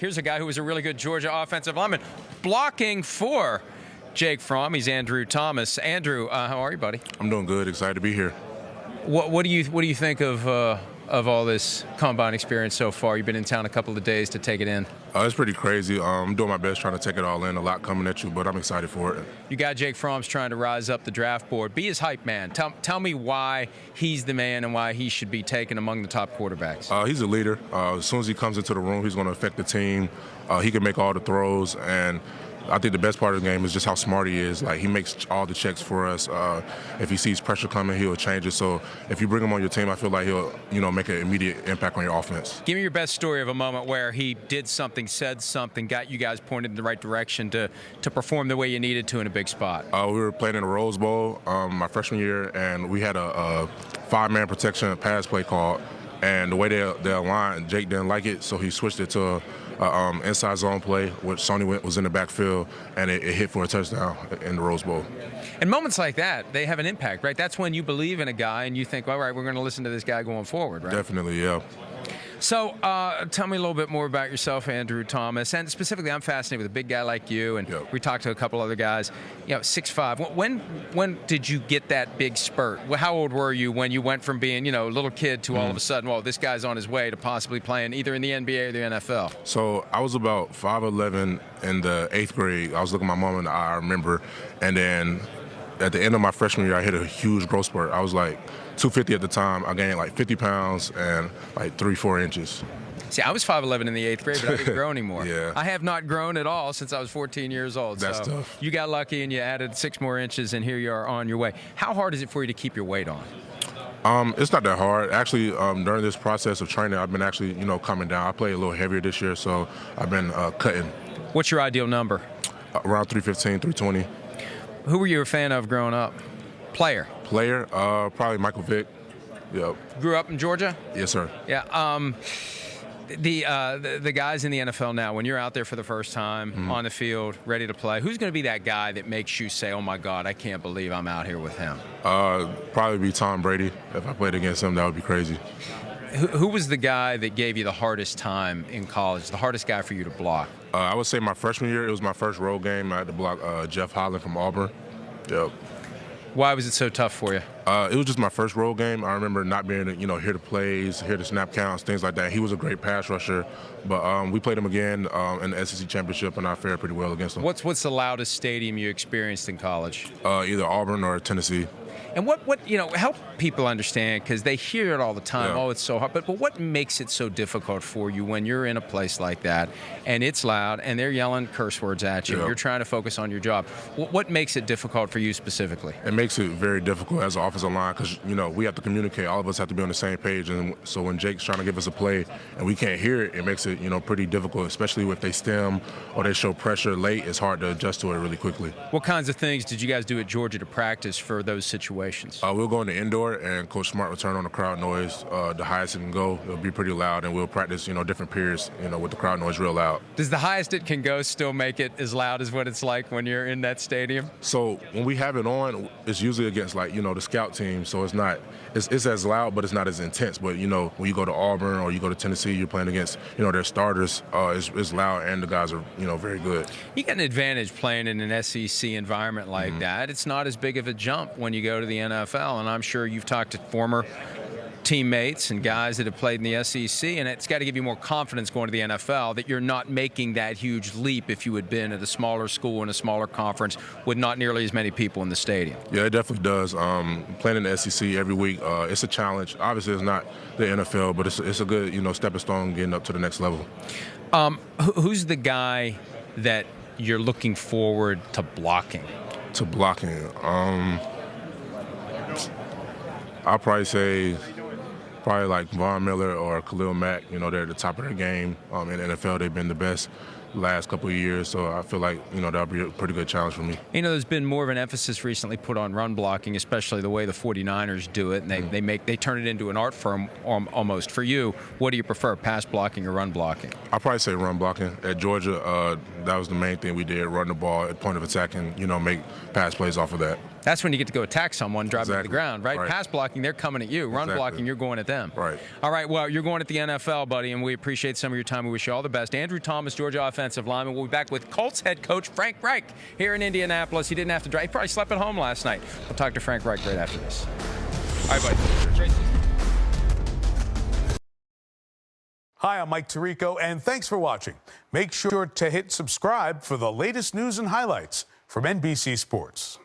Here's a guy who was a really good Georgia offensive lineman blocking for Jake Fromm. He's Andrew Thomas. Andrew, how are you, buddy? I'm doing good. Excited to be here. What do you think of all this combine experience so far? You've been in town a couple of days to take it in. It's pretty crazy. I'm doing my best trying to take it all in. A lot coming at you, but I'm excited for it. You got Jake Fromm's trying to rise up the draft board. Be his hype man. Tell me why he's the man and why he should be taken among the top quarterbacks. He's a leader. As soon as he comes into the room, he's going to affect the team. He can make all the throws, and I think the best part of the game is just how smart he is. Like, he makes all the checks for us. If he sees pressure coming, he'll change it. So if you bring him on your team, I feel like he'll, make an immediate impact on your offense. Give me your best story of a moment where he did something, said something, got you guys pointed in the right direction to perform the way you needed to in a big spot. We were playing in the Rose Bowl my freshman year, and we had a five-man protection pass play called. And the way they aligned, Jake didn't like it, so he switched it to inside zone play, which Sony was in the backfield, and it hit for a touchdown in the Rose Bowl. And moments like that, they have an impact, right? That's when you believe in a guy and you think, all right, we're going to listen to this guy going forward, right? Definitely, yeah. So tell me a little bit more about yourself, Andrew Thomas. And specifically, I'm fascinated with a big guy like you, and we talked to a couple other guys, 6'5". When did you get that big spurt? How old were you when you went from being, a little kid to all of a sudden, well, this guy's on his way to possibly playing either in the NBA or the NFL? So I was about 5'11" in the 8th grade. I was looking at my mom and I remember. And then at the end of my freshman year, I hit a huge growth spurt. I was like 250 at the time. I gained like 50 pounds and like 3-4 inches. See, I was 5'11" in the 8th grade, but I didn't grow anymore. Yeah. I have not grown at all since I was 14 years old. That's so tough. You got lucky and you added 6 more inches, and here you are on your way. How hard is it for you to keep your weight on? It's not that hard. Actually, during this process of training, I've been actually, coming down. I play a little heavier this year, so I've been cutting. What's your ideal number? Around 315, 320. Who were you a fan of growing up? Player, probably Michael Vick. Yep. Grew up in Georgia? Yes, sir. Yeah. The guys in the NFL now, when you're out there for the first time on the field, ready to play, who's going to be that guy that makes you say, oh, my God, I can't believe I'm out here with him? Probably be Tom Brady. If I played against him, that would be crazy. Who was the guy that gave you the hardest time in college, the hardest guy for you to block? I would say my freshman year, it was my first road game. I had to block Jeff Holland from Auburn. Yep. Why was it so tough for you? It was just my first road game. I remember not being able to, hear the plays, hear the snap counts, things like that. He was a great pass rusher, but we played him again in the SEC championship, and I fared pretty well against him. What's the loudest stadium you experienced in college? Either Auburn or Tennessee. And what help people understand, because they hear it all the time. Yeah. Oh, it's so hard. But what makes it so difficult for you when you're in a place like that and it's loud and they're yelling curse words at you? Yeah. You're trying to focus on your job. What makes it difficult for you specifically? It makes it very difficult as an offensive line because, we have to communicate. All of us have to be on the same page. And so when Jake's trying to give us a play and we can't hear it, it makes it, pretty difficult, especially if they stem or they show pressure late. It's hard to adjust to it really quickly. What kinds of things did you guys do at Georgia to practice for those situations? We'll go in the indoor, and Coach Smart will turn on the crowd noise. The highest it can go, it'll be pretty loud, and we'll practice, different periods, with the crowd noise real loud. Does the highest it can go still make it as loud as what it's like when you're in that stadium? So when we have it on, it's usually against, the scout team, so it's as loud, but it's not as intense. But, when you go to Auburn or you go to Tennessee, you're playing against, their starters, it's loud, and the guys are, very good. You got an advantage playing in an SEC environment like that. It's not as big of a jump when you go to the NFL, and I'm sure you've talked to former teammates and guys that have played in the SEC, and it's got to give you more confidence going to the NFL that you're not making that huge leap if you had been at a smaller school in a smaller conference with not nearly as many people in the stadium. Yeah, it definitely does. Playing in the SEC every week, it's a challenge. Obviously, it's not the NFL, but it's a good, stepping stone getting up to the next level. Who's the guy that you're looking forward to blocking? I'll probably say like Von Miller or Khalil Mack. They're at the top of their game. In the NFL, they've been the best the last couple of years, so I feel like that'll be a pretty good challenge for me. There's been more of an emphasis recently put on run blocking, especially the way the 49ers do it, and they turn it into an art form almost. For you, what do you prefer, pass blocking or run blocking? I'll probably say run blocking. At Georgia, that was the main thing we did: run the ball at point of attack and make pass plays off of that. That's when you get to go attack someone, drop them to the Exactly. ground, right? Right. Pass blocking, they're coming at you. Run Exactly. blocking, you're going at them. Right. All right, well, you're going at the NFL, buddy, and we appreciate some of your time. We wish you all the best. Andrew Thomas, Georgia offensive lineman. We'll be back with Colts head coach Frank Reich here in Indianapolis. He didn't have to drive. He probably slept at home last night. We'll talk to Frank Reich right after this. All right, buddy. Hi, I'm Mike Tirico, and thanks for watching. Make sure to hit subscribe for the latest news and highlights from NBC Sports.